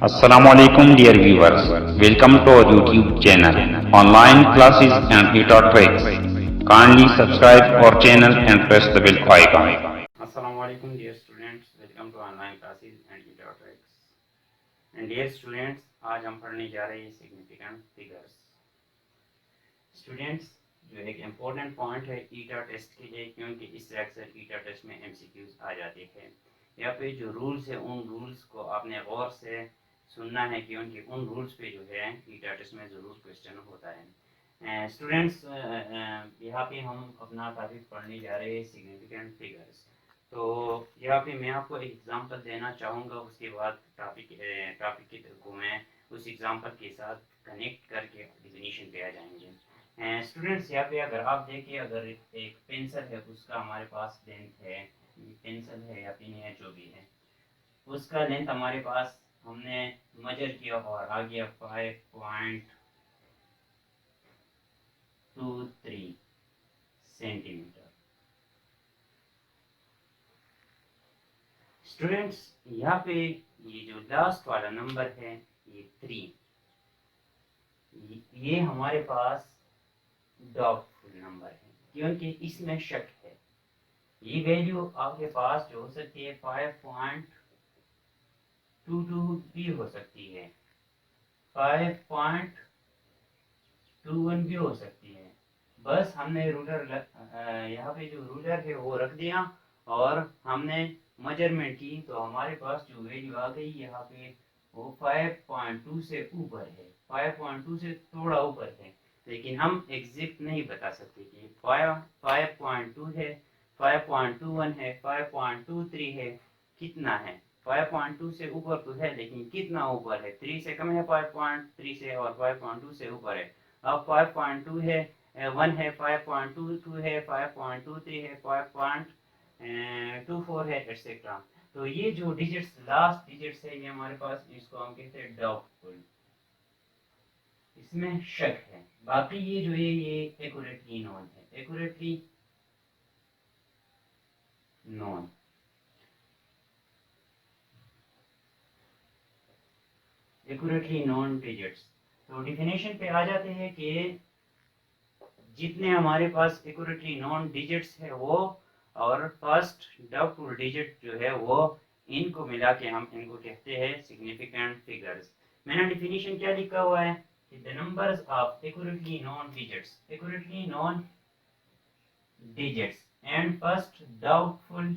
Assalamualaikum dear viewers. Welcome to our YouTube channel. Online classes and ETA tricks. Kindly subscribe our channel and press the bell icon. Assalamualaikum dear students. Welcome to online classes and ETA tricks. And dear students, आज हम पढ़ने जा रहे हैं significant figures. Students, जो एक important point है ईटा test के लिए, क्योंकि इससे अक्सर ईटा टेस्ट में एमसीक्यूज आ जाते हैं। यहाँ पे जो रूल्स है उन रूल्स को आपने गौर से सुनना है, क्योंकि उन रूल्स पे जो है ईटा टेस्ट में ज़रूर क्वेश्चन होता है। स्टूडेंट्स, यहाँ पे हम अपना टॉपिक पढ़ने जा रहे हैं सिग्निफिकेंट फिगर्स। तो यहाँ पे मैं आपको एक एग्जांपल देना चाहूँगा, उसके बाद टॉपिक को मैं उस एग्जांपल के साथ कनेक्ट करके डेफिनेशन पे आ जाएंगे। स्टूडेंट्स, यहाँ पे अगर आप देखिए, अगर एक पेंसिल है, उसका हमारे पास लेंथ है, पेंसिल है या पेन है जो भी है, उसका लेंथ हमारे पास हमने मेजर किया और आ गया 5.23 सेंटीमीटर। स्टूडेंट्स, यहाँ पे ये जो लास्ट वाला नंबर है ये 3, ये हमारे पास डाउटफुल नंबर है, क्योंकि इसमें शक है। ये वैल्यू आपके पास जो हो सकती है 5.22 भी हो सकती है, 5.21 भी हो सकती है। बस हमने रूलर यहाँ पे जो रूलर है वो रख दिया और हमने मेजरमेंट की, तो हमारे पास जो वैल्यू आ गई यहाँ पे वो 5.2 से ऊपर है, 5.2 से थोड़ा ऊपर है, लेकिन हम एग्जैक्ट नहीं बता सकते कि 5.2 है, 5.21 है, 5.23 है, कितना है। 5.2 से ऊपर तो है, लेकिन कितना ऊपर है, 3 से कम है 5.3 से, और 5.2 से ऊपर है। अब 5.2 है, 1 है, 5.22 है, 5.23 है, 5.24 है, एक्सेट्रा। तो ये जो डिजिट्स, लास्ट डिजिट्स है, ये हमारे पास, इसको हम कहते हैं डाउटफुल, इसमें शक है। बाकी ये जो है ये एक्यूरेटली नोन है, accurately known. Accurately known digits. तो डिफिनेशन पे आ जाते हैं कि जितने हमारे पास एक्यूरेटली नोन डिजिट्स है वो और फर्स्ट डाउटफुल डिजिट जो है वो, इनको मिला के हम इनको कहते हैं सिग्निफिकेंट फिगर्स। मैंने डिफिनेशन क्या लिखा हुआ है कि the numbers of accurately known digits, accurately known digits and first doubtful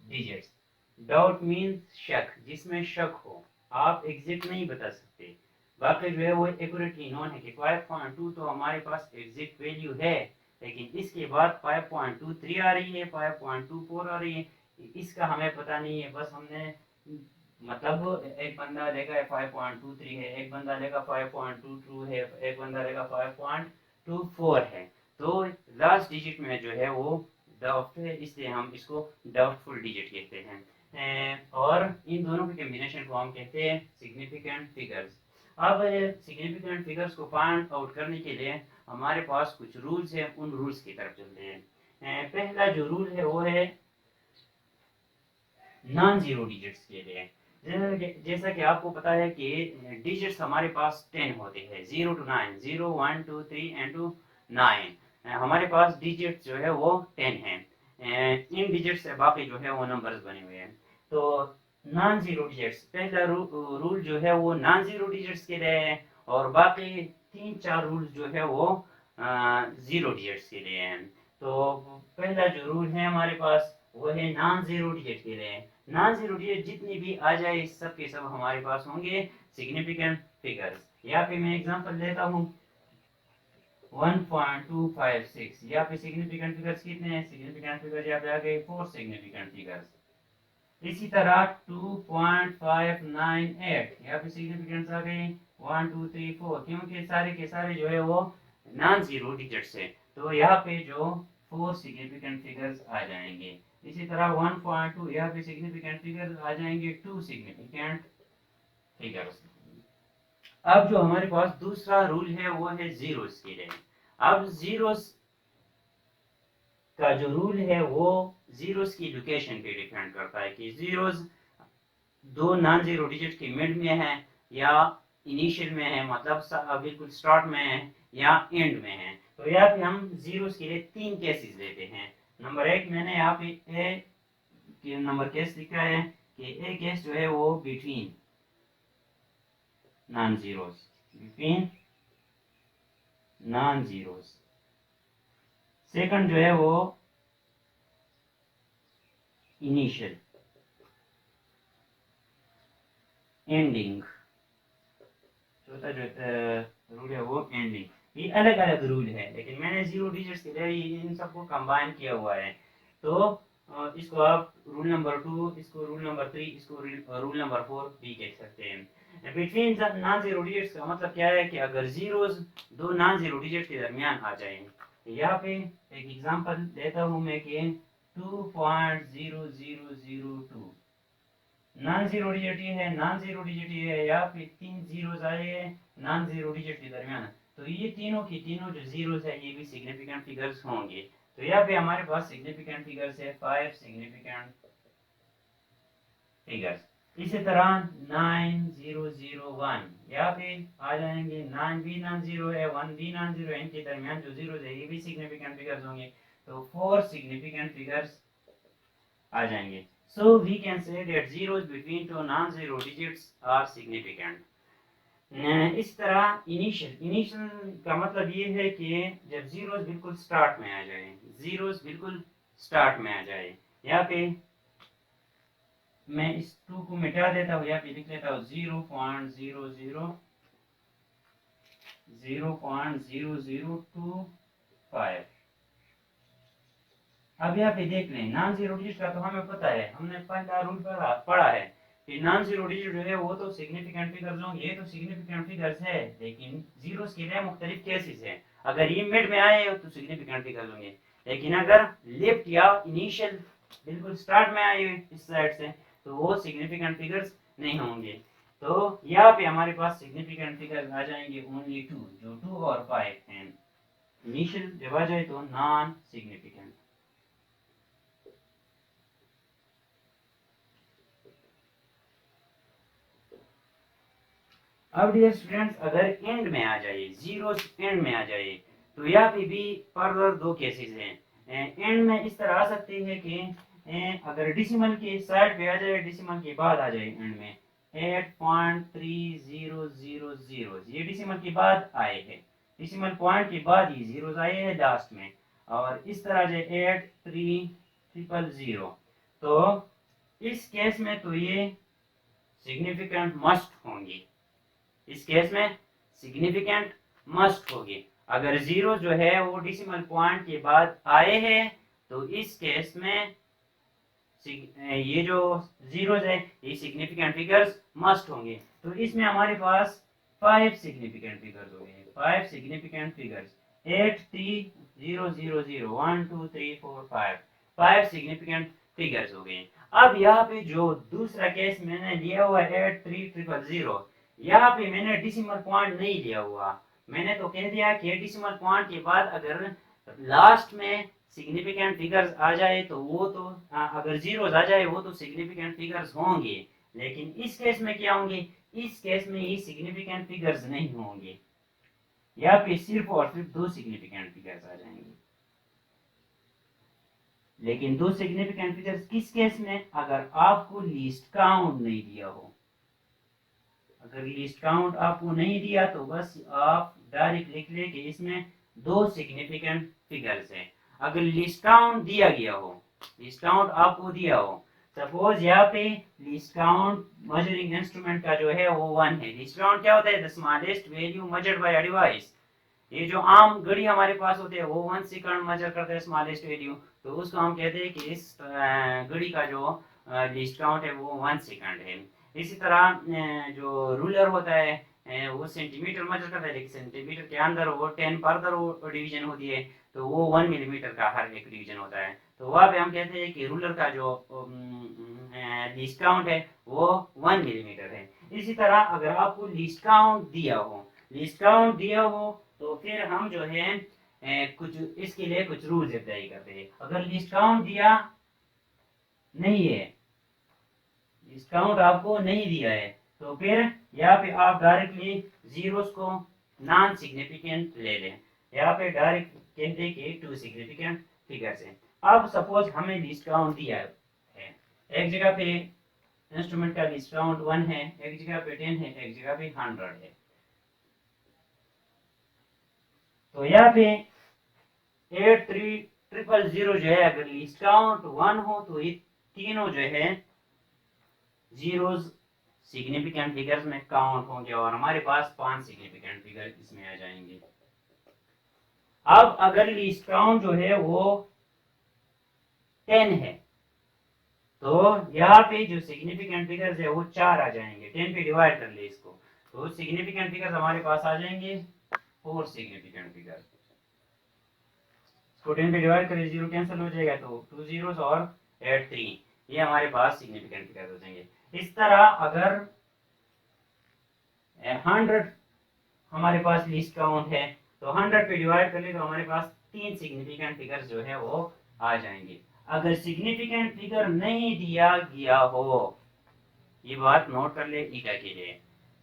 digits. Doubt means शक, जिसमें शक हो, आप एग्जैक्ट नहीं बता सकते। बाकी जो है वो एक्यूरेटली नोन है कि 5.2 तो हमारे पास एग्जैक्ट वैल्यू है, लेकिन इसके बाद 5.23 आ रही है, 5.24 आ रही है, इसका हमें पता नहीं है। बस हमने मतलब एक बंदा लेगा 5.23 है, एक बंदा लेगा 5.22 है, एक बंदा लेगा 5.24 है, तो लास्ट डिजिट में जो है वो डाउट है, इसलिए हम इसको डाउटफुल डिजिट कहते हैं। और इन दोनों के कॉम्बिनेशन को हम कहते हैं सिग्निफिकेंट फिगर्स। अब सिग्निफिकेंट फिगर्स को फाइंड आउट करने के लिए हमारे पास कुछ रूल्स हैं, उन रूल्स की तरफ चलते हैं। पहला जो रूल है वो है नॉन जीरो डिजिट्स के लिए। जैसा कि आपको पता है कि डिजिट्स हमारे पास 10 होते हैं, 0 to 9, 0, 1, 2, 3 एंड 2, 9। हमारे पास डिजिट जो है वो 10 है। इन डिजिट से बाकी जो है वो नंबर्स बने हुए हैं। तो नॉन जीरो डिजिट्स, पहला रूल जो है वो नॉन जीरो डिजिट्स के लिए है, और बाकी 3-4 रूल जो है वो जीरो डिजिट्स के लिए हैं। तो पहला जो रूल है हमारे पास वो है नॉन जीरो डिजिट के लिए। नॉन जीरो डिजिट जितनी भी आ जाए, सब के सब हमारे पास होंगे सिग्निफिकेंट फिगर्स। यहाँ पे मैं एग्जांपल लेता हूँ 1.256। यहाँ पे सिग्निफिकेंट फिगर्स कितने हैं, सिग्निफिकेंट फिगर यहाँ पे आ गए 4 सिग्निफिकेंट फिगर्स। इसी तरह 2.598, यहाँ पे सिग्निफिकेंस आ गई 1 2 3 4, क्योंकि सारे के सारे जो है वो नॉन जीरो डिजिट्स है, तो यहाँ पे जो 4 सिग्निफिकेंट फिगर्स आ जाएंगे। इसी तरह 1.2, यहाँ पे सिग्निफिकेंट फिगर्स आ जाएंगे 2 सिग्निफिकेंट फिगर्स। अब जो हमारे पास दूसरा रूल है वो है जीरोस के लिए। अब जीरोस का जो रूल है वो जीरोस की लोकेशन पे डिपेंड करता है कि जीरोस दो नॉन जीरो डिजिट के मिड में है, या इनिशियल में है, मतलब बिल्कुल स्टार्ट में है या एंड में है। तो यहाँ पे हम जीरोस के लिए 3 केसेस लेते हैं। नंबर 1 मैंने यहाँ पे ए नंबर केस लिखा है कि ए केस जो है वो between non zeros, between non zeros. Second जो है वो इनिशियल, एंडिंग। चौथा जो रूल है वो एंडिंग। ये अलग अलग रूल है, लेकिन मैंने 0 डिजिट्स के लिए इन सबको कंबाइन किया हुआ है। तो इसको आप रूल नंबर 2, इसको रूल नंबर 3, इसको रूल नंबर 4 भी कह सकते हैं। बिटवीन नॉन जीरो डिजिट्स का मतलब क्या है कि अगर जीरोस दो नॉन जीरो डिजिट के दरमियान आ जाए। यहाँ पे एक एग्जांपल देता हूँ मैं कि 2.0002 नॉन जीरो डिजिट है, नॉन जीरो डिजिट है, यहाँ पे 3 जीरोस आए हैं नॉन जीरो डिजिट के दरमियान। तो ये तीनों की तीनों जो जीरोस है ये भी सिग्निफिकेंट फिगर्स होंगे। तो यहाँ पे हमारे पास सिग्निफिकेंट फिगर्स है 5 सिग्निफिकेंट फिगर्स। इसी तरह 9001 यहाँ पे आ जाएंगे। 9 भी नॉन जीरो है, 1 भी नॉन जीरो है, इनके दरमियान जो जीरो है ये भी सिग्निफिकेंट फिगर्स होंगे। तो 4 सिग्निफिकेंट फिगर्स आ जाएंगे। So we can say that zeros between two non-zero digits are significant. इस तरह इनिशियल का मतलब ये है कि जब जीरोस बिल्कुल स्टार्ट में आ जाए, जीरोस बिल्कुल स्टार्ट में आ जाए। यहाँ पे मैं इस 2 को मिटा देता हूँ, यहाँ पे लिख लेता हूँ 0.0025। अब यहाँ पे देख लें नॉन जीरो डिजिट का तो हमें पता है, हमने पहला रूल पढ़ा है कि नॉन जीरो डिजिट जो है वो तो सिग्निफिकेंट फिगर्स होंगे। ये तो सिग्निफिकेंट फिगर्स है, लेकिन जीरोस के लिए मुख्तलिफ केसेस है। अगर ये मिड में आए तो सिग्निफिकेंट फिगर्स होंगे, लेकिन अगर लेफ्ट या इनिशियल बिल्कुल स्टार्ट में आए इस साइड से तो वो सिग्निफिकेंट फिगर्स नहीं होंगे। तो यहाँ पे हमारे पास सिग्निफिकेंट फिगर्स आ जाएंगे ओनली 2, जो 2 और 5 हैं। इनिशियल जब आ जाए तो नॉन सिग्निफिकेंट। अब डियर स्टूडेंट्स अगर एंड में आ जाए, जीरो एंड में आ जाए, तो यहाँ पे भी फर्दर 2 केसेस हैं। एंड में इस तरह आ सकते हैं कि अगर डिसिमल के साइड पे आ जाए, डिसिमल के बाद आ जाए एंड में 8.3000, ये डिसिमल के बाद आए हैं, डिसिमल पॉइंट के बाद ये जीरोस आए हैं लास्ट में। और इस तरह जो 83000, तो इस केस में तो ये सिग्निफिकेंट मस्ट होंगी, इस केस में सिग्निफिकेंट मस्ट होगी। अगर जीरो जो है वो डिसिमल पॉइंट के बाद आए हैं तो इस केस में ये जो जीरोस है ये सिग्निफिकेंट फिगर्स मस्ट होंगे। तो इसमें हमारे पास 5 सिग्निफिकेंट फिगर्स हो गए, 5 सिग्निफिकेंट फिगर्स 83000 1 2 3 4 5 सिग्निफिकेंट फिगर्स हो गए। अब यहाँ पे जो दूसरा केस मैंने लिया हुआ है 83000, यहाँ पे मैंने डिसिमल पॉइंट नहीं लिया हुआ। मैंने तो कह दिया कि डिसिमल पॉइंट के बाद अगर लास्ट में सिग्निफिकेंट फिगर्स आ जाए तो वो तो अगर जीरोस आ जाए वो तो सिग्निफिकेंट फिगर्स होंगे, लेकिन इस केस में क्या होंगे, इस केस में ये सिग्निफिकेंट फिगर्स नहीं होंगे। यहाँ पे सिर्फ और सिर्फ 2 सिग्निफिकेंट फिगर्स आ जाएंगे। लेकिन 2 सिग्निफिकेंट फिगर्स किस केस में, अगर आपको लिस्ट काउंट नहीं दिया हो। अगर लिस्ट काउंट आपको नहीं दिया तो बस आप डायरेक्ट लिख ले कि इसमें 2 सिग्निफिकेंट फिगर्स हैं। अगर लिस्ट काउंट दिया गया हो, लिस्ट काउंट आपको दिया हो, सपोज यहाँ पे लिस्ट काउंट मेजरिंग इंस्ट्रूमेंट का जो है वो 1 है। लिस्ट काउंट क्या होता है, the smallest value measured by a device. ये जो आम घड़ी हमारे पास होते हैं वो 1 सेकंड मेजर करते हैं स्मॉलेस्ट वैल्यू, तो उसको हम कहते हैं कि इस घड़ी का जो लिस्ट काउंट है वो 1 सेकंड है। इसी तरह जो रूलर होता है वो सेंटीमीटर मेजर करता है, लेकिन सेंटीमीटर के अंदर वो 10 फर्दर वो डिवीजन होती है, तो वो 1 मिलीमीटर का हर एक डिवीजन होता है। तो वहाँ पे हम कहते हैं कि रूलर का जो लिस्ट काउंट है वो 1 मिलीमीटर है। इसी तरह अगर आपको लिस्ट काउंट दिया हो, लिस्ट काउंट दिया हो तो फिर हम जो है कुछ इसके लिए कुछ रूल्स अप्लाई करते हैं। अगर लिस्ट काउंट दिया नहीं है, लिस्ट काउंट आपको नहीं दिया है, तो फिर यहाँ पे आप डायरेक्टली जीरोस को नॉन सिग्निफिकेंट ले लें। यहाँ पे डायरेक्ट कहते हैं कि टू सिग्निफिकेंट फिगर्स हैं। अब सपोज हमें लिस्ट काउंट दिया है, एक जगह पे इंस्ट्रूमेंट का लिस्ट काउंट 1 है, एक जगह पे 10 है, एक जगह पे 100 है। तो यहाँ पे 83000 जो है अगर लिस्ट काउंट 1 हो तो ये तीनों जो है जीरोस सिग्निफिकेंट फिगर्स में काउंट होंगे और हमारे पास 5 सिग्निफिकेंट फिगर इसमें आ जाएंगे। अब अगर लिस्ट काउंट जो है वो 10 है तो यहाँ पे जो सिग्निफिकेंट फिगर्स है वो 4 आ जाएंगे। 10 पे डिवाइड कर ले इसको, तो सिग्निफिकेंट फिगर्स हमारे पास आ जाएंगे 4 सिग्निफिकेंट फिगर्स। इसको 10 पे डिवाइड करें, 0 कैंसिल हो जाएगा तो 2 जीरोस और 8 3, ये हमारे पास सिग्निफिकेंट फिगर्स हो जाएंगे। इस तरह अगर 100 हमारे पास लिस्ट काउंट है तो 100 पे डिवाइड कर ले तो हमारे पास 3 सिग्निफिकेंट फिगर्स जो है वो आ जाएंगे। अगर सिग्निफिकेंट फिगर नहीं दिया गया हो, ये बात नोट कर ले ईटा के लिए,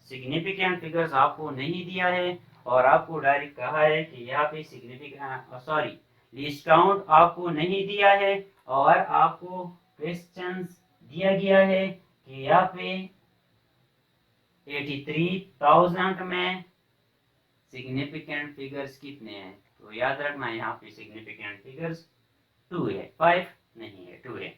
सिग्निफिकेंट फिगर्स आपको नहीं दिया है और आपको डायरेक्ट कहा है कि यहाँ पे सिग्निफिकेंट लिस्ट काउंट आपको नहीं दिया है और आपको क्वेश्चंस दिया गया है कि यहाँ पे 83,000 में सिग्निफिकेंट फिगर्स कितने हैं। तो याद रखना यहाँ पे सिग्निफिकेंट फिगर्स 2 है, 5 नहीं है, 2 है।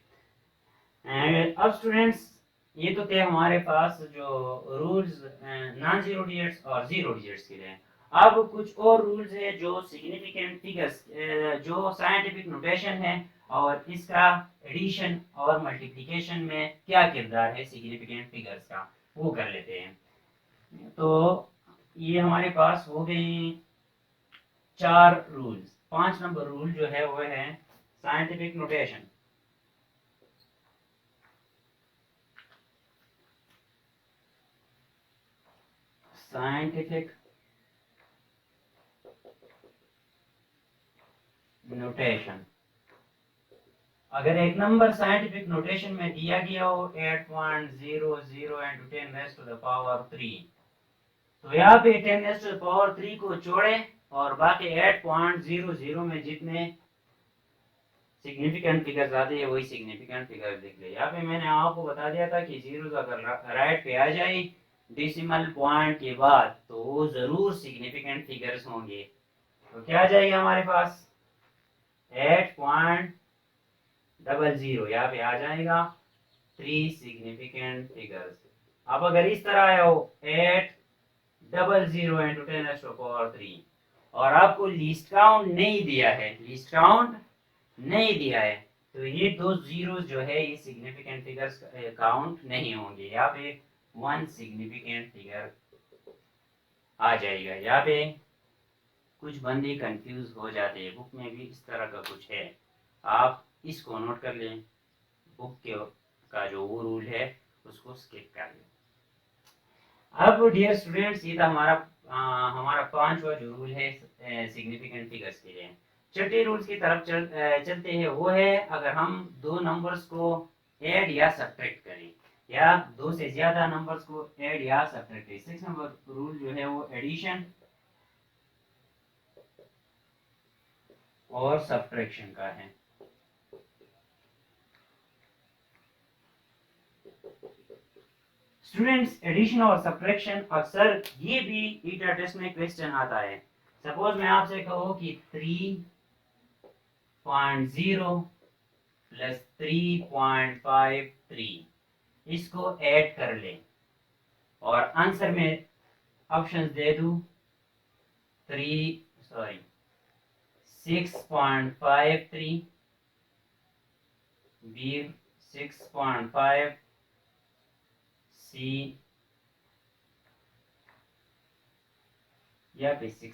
अब स्टूडेंट्स ये तो थे हमारे पास जो रूल्स नॉन जीरो डिजिट्स और जीरो डिजिट्स के लिए। अब कुछ और रूल्स है जो सिग्निफिकेंट फिगर्स जो साइंटिफिक नोटेशन है और इसका एडिशन और मल्टीप्लिकेशन में क्या किरदार है सिग्निफिकेंट फिगर्स का, वो कर लेते हैं। तो ये हमारे पास हो गए 4 रूल्स। 5 नंबर रूल जो है वो है साइंटिफिक नोटेशन। साइंटिफिक नोटेशन, अगर एक नंबर साइंटिफिक नोटेशन में दिया गया हो 8.00 into 10 raised to the power 3, तो यहाँ पे 10 raised to the power 3 को जोड़े और बाकी 8.00 में जितने सिग्निफिकेंट फिगर्स आते हैं वही सिग्निफिकेंट फिगर्स लिख ले। यहाँ पे मैंने आपको बता दिया था कि जीरो अगर राइट पे आ जाए डेसिमल पॉइंट के बाद तो वो जरूर सिग्निफिकेंट फिगर्स होंगे। तो क्या आ जाएगा हमारे पास 8.00, यहाँ पे आ जाएगा 3 सिग्निफिकेंट फिगर्स। अब अगर इस तरह आया हो 800 into 10 raised to the power 3 और आपको लिस्ट काउंट नहीं दिया है, लिस्ट काउंट नहीं दिया है, तो ये 2 जीरोस जो है ये सिग्निफिकेंट फिगर्स काउंट नहीं होंगे। यहाँ पे 1 सिग्निफिकेंट फिगर आ जाएगा। यहाँ पे कुछ बंदे कंफ्यूज हो जाते हैं, बुक में भी इस तरह का कुछ है, आप इसको नोट कर लें, बुक के का जो वो रूल है उसको स्किप कर लें। अब डियर स्टूडेंट्स ये था हमारा 5वां जो रूल है सिग्निफिकेंट फिगर्स के लिए। छठे रूल्स की तरफ चलते हैं, वो है अगर हम 2 नंबर्स को ऐड या सब्ट्रैक्ट करें या 2 से ज्यादा नंबर्स को ऐड या सब्ट्रैक्ट करें। 6 नंबर रूल जो है वो एडिशन और सब्ट्रैक्शन का है। स्टूडेंट्स एडिशन और सब्ट्रैक्शन अक्सर ये भी ईटा टेस्ट में क्वेश्चन आता है। सपोज मैं आपसे कहूँ कि 3.0 प्लस 3.53 इसको ऐड कर ले और आंसर में ऑप्शंस दे दूं 6.53 बी 6.5 सी या पे 6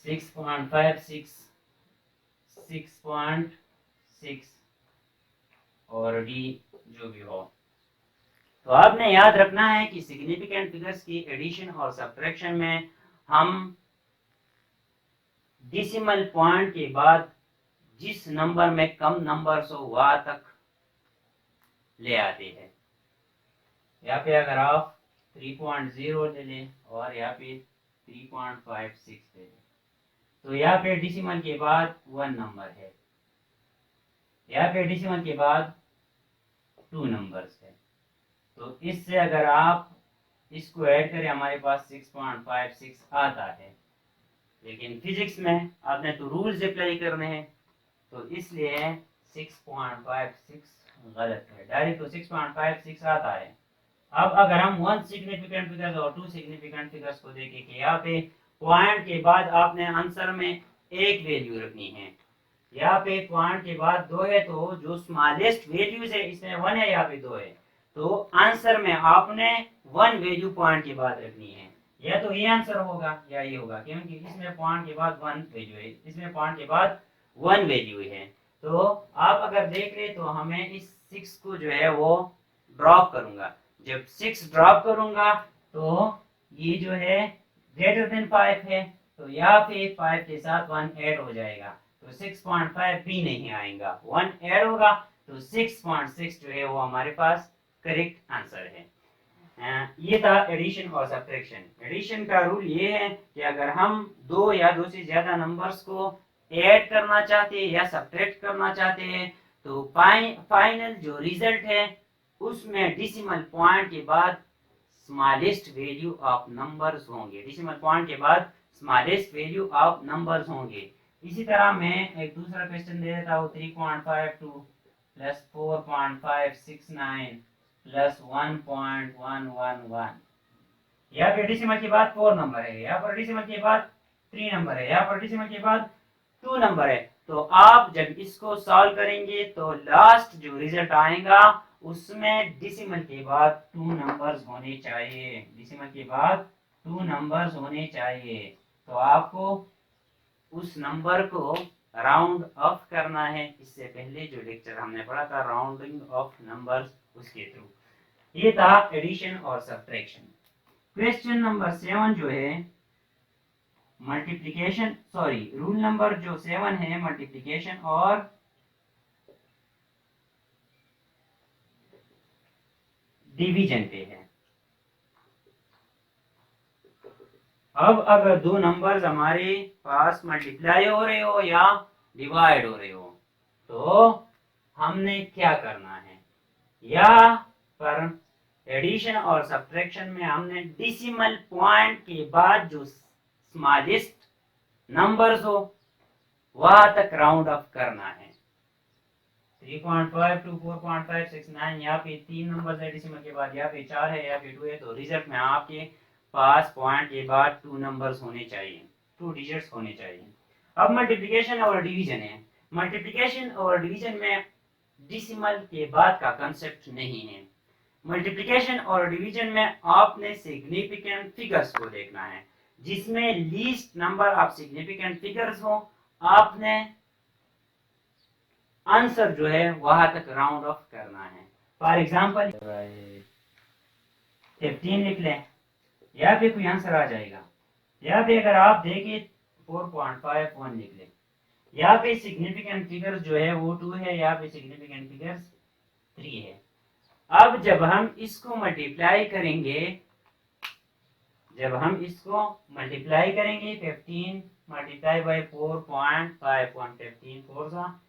6.56 6.6 और डी जो भी हो। तो आपने याद रखना है कि सिग्निफिकेंट फिगर्स की एडिशन और सब्ट्रैक्शन में हम डेसिमल पॉइंट के बाद जिस नंबर में कम नंबर्स हो वहां तक ले आते हैं। यहाँ पे अगर आप 3.0 ले लें और यहाँ पे 3.56 ले लें तो यहाँ पे डेसिमल के बाद 1 नंबर है, यहाँ पे डेसिमल के बाद 2 नंबर्स है। तो इससे अगर आप इसको ऐड करें हमारे पास 6.56 आता है। लेकिन फिजिक्स में आपने तो रूल्स अप्लाई करने हैं तो इसलिए 6.56 गलत है, डायरेक्ट तो 6.56 आता है। अब अगर हम वन सिग्निफिकेंट फिगर्स और टू सिग्निफिकेंट फिगर्स को देखें कि यहाँ पे पॉइंट के बाद आपने आंसर में एक वैल्यू रखनी है, यहाँ पे पॉइंट के बाद 2 है तो जो स्मॉलेस्ट वैल्यूज है इसमें 1 है, यहाँ पे 2 है तो आंसर में आपने 1 वैल्यू पॉइंट के बाद रखनी है। या तो ये आंसर होगा या ये होगा, क्योंकि इसमें पॉइंट के बाद 1 वैल्यू है, इसमें पॉइंट के बाद 1 वैल्यू है। तो आप अगर देख ले तो हमें इस 6 को जो है वो ड्रॉप करूंगा, जब 6 ड्रॉप करूंगा तो ये जो है ग्रेटर देन 5 है तो यहाँ पे 5 के साथ 1 ऐड हो जाएगा तो 6.5 भी नहीं आएगा, 1 ऐड होगा तो 6.6 जो है वो हमारे पास करेक्ट आंसर है। ये था एडिशन और सब्ट्रैक्शन। एडिशन का रूल ये है कि अगर हम 2 या 2 से ज्यादा नंबर्स को ऐड करना चाहते हैं या सब्ट्रैक्ट करना चाहते हैं तो फाइनल जो रिजल्ट है उसमें डेसिमल पॉइंट के बाद स्मॉलेस्ट वैल्यू ऑफ नंबर्स होंगे, डेसिमल पॉइंट के बाद स्मॉलेस्ट वैल्यू ऑफ नंबर्स होंगे। इसी तरह मैं एक दूसरा क्वेश्चन दे देता हूँ 3.52 प्लस 4.569 प्लस 1.111। यहाँ पे डेसिमल के बाद 4 नंबर है, यहाँ पर डेसिमल के बाद 3 नंबर है, यहाँ पर डेसिमल के बाद 2 नंबर है। तो आप जब इसको सॉल्व करेंगे तो लास्ट जो रिजल्ट आएगा उसमें डेसिमल के बाद 2 नंबर्स होने चाहिए, डेसिमल के बाद 2 नंबर्स होने चाहिए। तो आपको उस नंबर को राउंड ऑफ करना है। इससे पहले जो लेक्चर हमने पढ़ा था राउंडिंग ऑफ नंबर्स, उसके थ्रू ये था एडिशन और सब्ट्रैक्शन। क्वेश्चन नंबर 7 जो है मल्टीप्लिकेशन, सॉरी रूल नंबर जो 7 है मल्टीप्लिकेशन और डिवीजन पे है। अब अगर 2 नंबर्स हमारे पास मल्टीप्लाई हो रहे हो या डिवाइड हो रहे हो तो हमने क्या करना है, या पर एडिशन और सब्ट्रैक्शन में हमने डेसिमल पॉइंट के बाद जो स्मॉलेस्ट नंबर्स हो वहां तक राउंड अप करना है। 3.52 4.569 यहाँ पे 3 नंबर है डेसिमल के बाद, यहाँ पे 4 है, यहाँ पे 2 है। तो रिजल्ट में आपके पास पॉइंट के बाद 2 नंबर्स होने चाहिए, 2 डिजिट्स होने चाहिए। अब मल्टीप्लिकेशन और डिवीजन है। मल्टीप्लिकेशन और डिवीजन में डेसिमल के बाद का कंसेप्ट नहीं है। मल्टीप्लिकेशन और डिवीजन में आपने सिग्निफिकेंट फिगर्स को देखना है, जिसमें least number of significant figures हो, आपने आंसर जो है वहां तक राउंड ऑफ करना है। फॉर एग्जांपल 15 लिख लें, यहाँ पे कोई आंसर आ जाएगा। यहाँ पे अगर आप देखें 4.51 लिख लें, यहाँ पे सिग्निफिकेंट फिगर्स जो है वो 2 है, यहाँ पे सिग्निफिकेंट फिगर्स 3 है। अब जब हम इसको मल्टीप्लाई करेंगे, जब हम इसको मल्टीप्लाई करेंगे 15 मल्टीप्लाई बाय 4.51, 15 4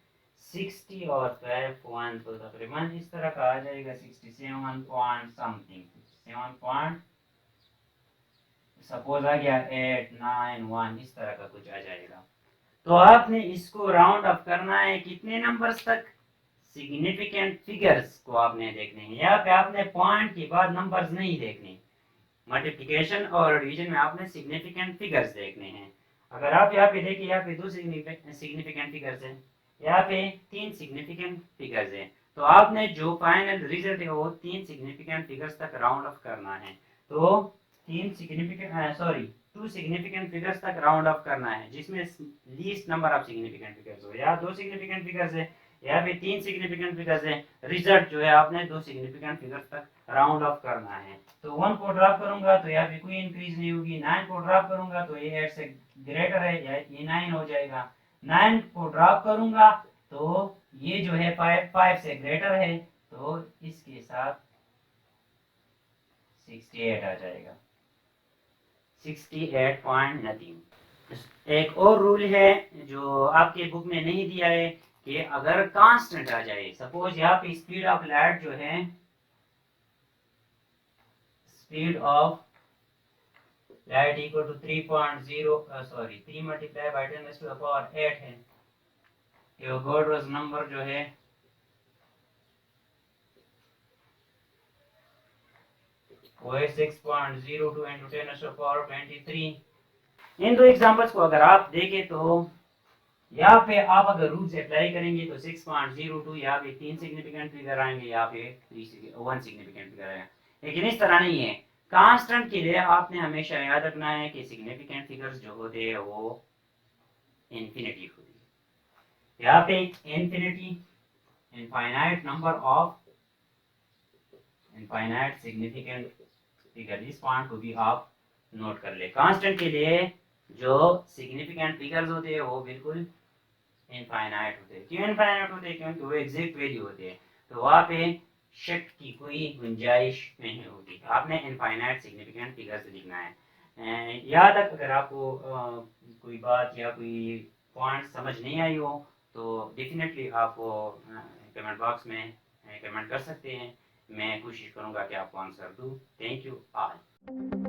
60 और 12 1 तो तकरीबन इस तरह का आ जाएगा 67 पॉइंट समथिंग, 67 पॉइंट सपोज आ गया 8 9 1 इस तरह का कुछ आ जाएगा। तो आपने इसको राउंड अप करना है कितने नंबर्स तक, सिग्निफिकेंट फिगर्स को आपने देखने हैं। यहाँ पे आपने पॉइंट के बाद नंबर्स नहीं देखने, मल्टीप्लिकेशन और डिवीजन में आपने सिग्निफिकेंट फिगर्स देखने हैं। अगर आप यहाँ पे देखिए, यहाँ पे 2 सिग्निफिकेंट फिगर्स हैं, यहाँ पे 3 सिग्निफिकेंट फिगर्स हैं। तो आपने जो फाइनल रिजल्ट है वो 3 सिग्निफिकेंट फिगर्स तक राउंड ऑफ करना है। तो 2 सिग्निफिकेंट फिगर्स तक राउंड ऑफ करना है, जिसमें least number of significant figures हो। यहाँ 2 सिग्निफिकेंट फिगर्स है, यहाँ पे 3 सिग्निफिकेंट फिगर्स है। रिजल्ट जो है आपने 2 सिग्निफिकेंट फिगर्स तक राउंड ऑफ करना है। तो 1 को ड्रॉप करूंगा तो यहाँ पे कोई इंक्रीज नहीं होगी, 9 को ड्रॉप करूंगा तो ये 8 से ग्रेटर है, ये 9 हो जाएगा। 9 को ड्रॉप करूंगा तो ये जो है 5 से ग्रेटर है, तो इसके साथ 68 आ जाएगा, 68 पॉइंट नथिंग। एक और रूल है जो आपके बुक में नहीं दिया है कि अगर कांस्टेंट आ जाए, सपोज यहाँ पे स्पीड ऑफ लाइट जो है, speed of light equal to 3 multiply by 10⁸ है, एवोगाड्रोस नंबर जो है वो है 6.02 इंटू 10⁻23। इन दो एग्जांपल्स को अगर आप देखें तो यहाँ पे आप अगर रूल्स अप्लाई करेंगे तो 6.02 यहाँ पे 3 सिग्निफिकेंट फिगर आएंगे, यहाँ पे 1 सिग्निफिकेंट फिगर आएगा। लेकिन इस तरह नहीं है, कांस्टेंट के लिए आपने हमेशा याद रखना है कि सिग्निफिकेंट फिगर्स जो होते हैं वो इंफिनिटी होती है। यहाँ पे infinity, infinite number of infinite significant figure, इस पॉइंट को भी आप नोट कर ले। कांस्टेंट के लिए जो सिग्निफिकेंट फिगर्स होते हैं वो बिल्कुल इनफाइनाइट होते हैं। क्यों इनफाइनाइट होते हैं? क्योंकि वो एग्जैक्ट वैल्यू होते हैं, तो वहाँ पे शक की कोई गुंजाइश नहीं होती। आपने इनफाइनाइट सिग्निफिकेंट फिगर्स लिखना है। याद तक अगर आपको कोई बात या कोई पॉइंट समझ नहीं आई हो तो डेफिनेटली आप कमेंट बॉक्स में कमेंट कर सकते हैं। मैं कोशिश करूंगा कि आपको आंसर दूं। Thank you all.